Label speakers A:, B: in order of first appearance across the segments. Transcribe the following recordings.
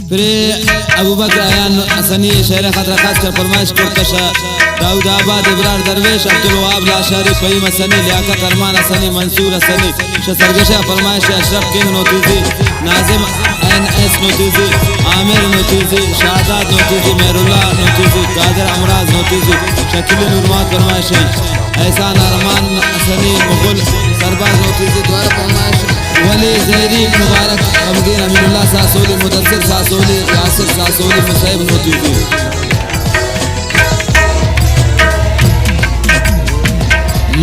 A: फिर अबू बकर आयान असनी शहर खतरा खास कर फरमाइश करता दाऊद आबाद इब्रार दरवेश अब्दुल वहाब लाशारी फहीम असनी लियाकत अरमान असनी मंसूर असनी सरगशा फरमाइश अशरफ किंग नोतीजी नाजिम एन.एस. नोतीजी आमिर नोतीजी शाहजाद नोतीजी मेहरुल्लाह नोतीजी कादर अमराज नोतीजी शकील नुरमान फरमाइश एहसान अरमान असनी मुगल सरबाज नोतीजी द्वारा फरमाइश वली जहरी मुबारक अमदीन अमीनुल्लाह सासोली मुदस्सिर सासोली यासिर सासोली मुसैब नोतीजी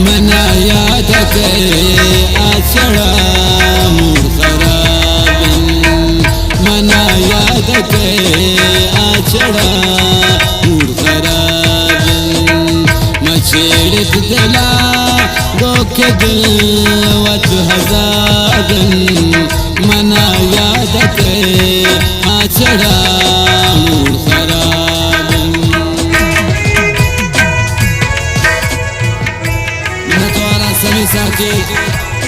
A: मना याद के आचड़ा मूर खराबिन मना याद के आचड़ा मूर खराबिन मछेड़ दिला गोके दिल वत हजाबिन मना याद के आचड़ा मूर खराबिन नतवारा सभी साथी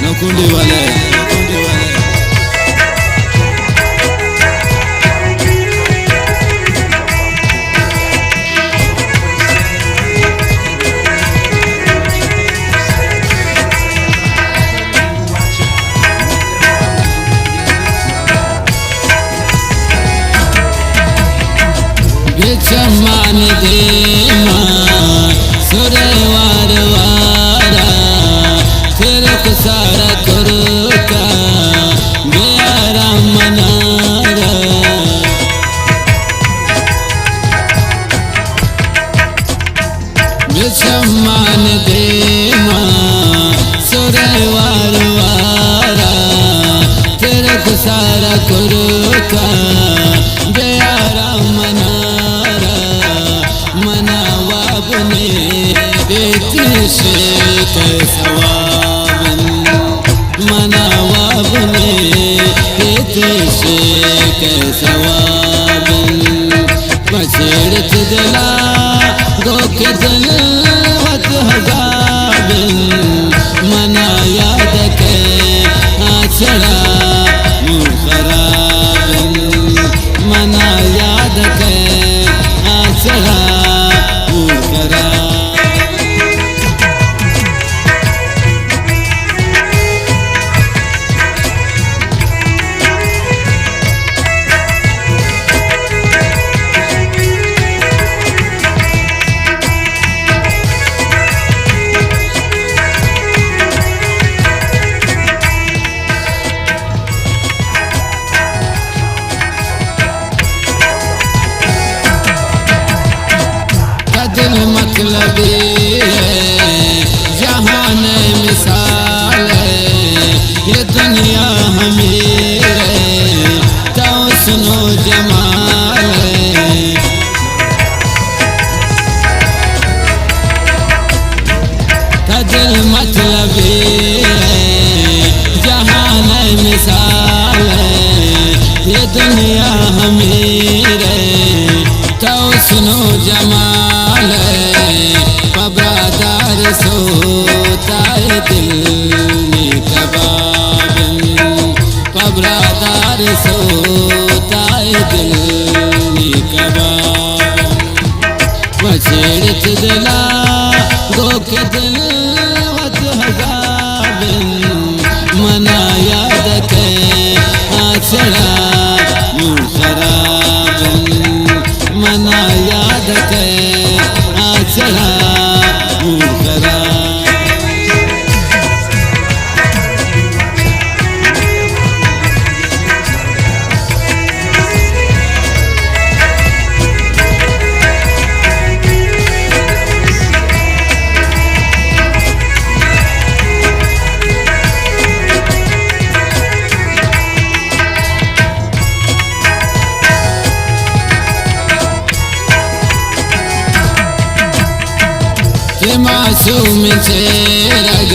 A: नकुंडी वाले चमान दे सुरे वार वारा फिर सारा कुरुका बेरा मनारा चमान दे सुरे वार वारा फिर सारा कुरुका बेरा मनारा मनावाबने से सवाबन मनावाबने से सवाबन मछेड़ दिला गोके दिल वत हजाबिन मना याद के आचड़ा मूर खराबिन मना याद के आचड़ा मूर खराबिन दिल मतलबी है जहान मिसाल है ये दुनिया हमीर है तो सुनो जमाल है दिल मतलबी है जहान मिसाल है ये दुनिया हमीर है तो सुनो जमाल पबरादार सोता है दिल में कबाबिन पबरादार सोता है दिल में कबाबिन मछेड़ दिला गोके दिल वत हजाबिन मना याद के आचड़ा मूर खराबिन मना याद के आचड़ा मूर खराबिन ते मासूम चेहरग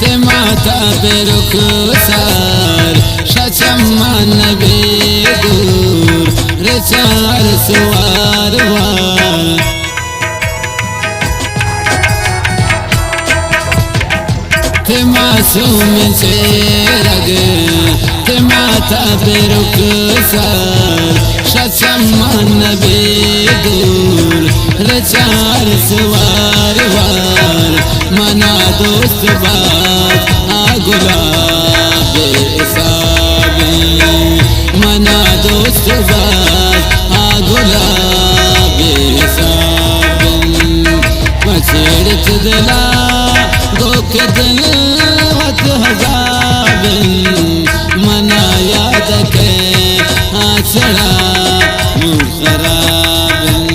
A: ते माता पे रुखसार शचम्मान बेदूर रचार सुवार वार ते मासूम चेहरग ते माता تا بیرک سر شچمان بیدور رچار سوار وار منا دوست باد آگلا بیسابی منا دوست باد آگلا بیسابی مچڑت دلا گوک دل وط حضابن منا یاد کے آچڑا نور خرابن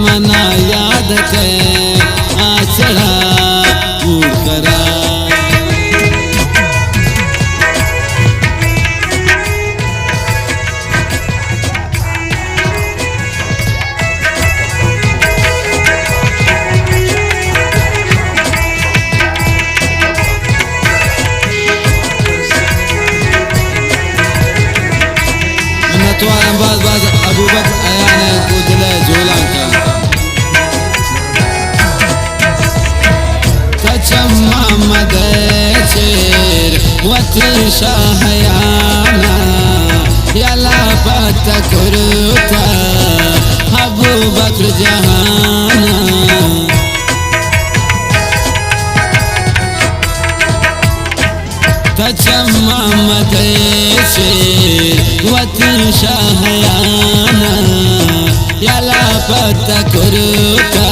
A: منا یاد کے آچڑا نور خراب توارم باز ابو بکر ایانے کو دلے جولان کا کچم محمد چیر وطر شاہیانا یلا پت کرتا ابو بکر جہانا کچم محمد چیر وطن شاہیانا یلا پتا کرتا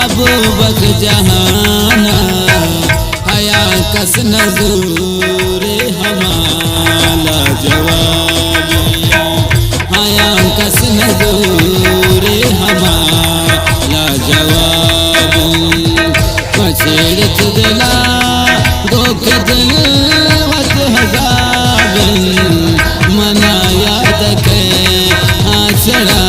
A: ابو بکر جہانا حیا کس نظور ہمالا جوابی حیا کس نظور ہمالا جوابی مچڑت دلا گوک دل وط حضابن منا یاد کے آچڑا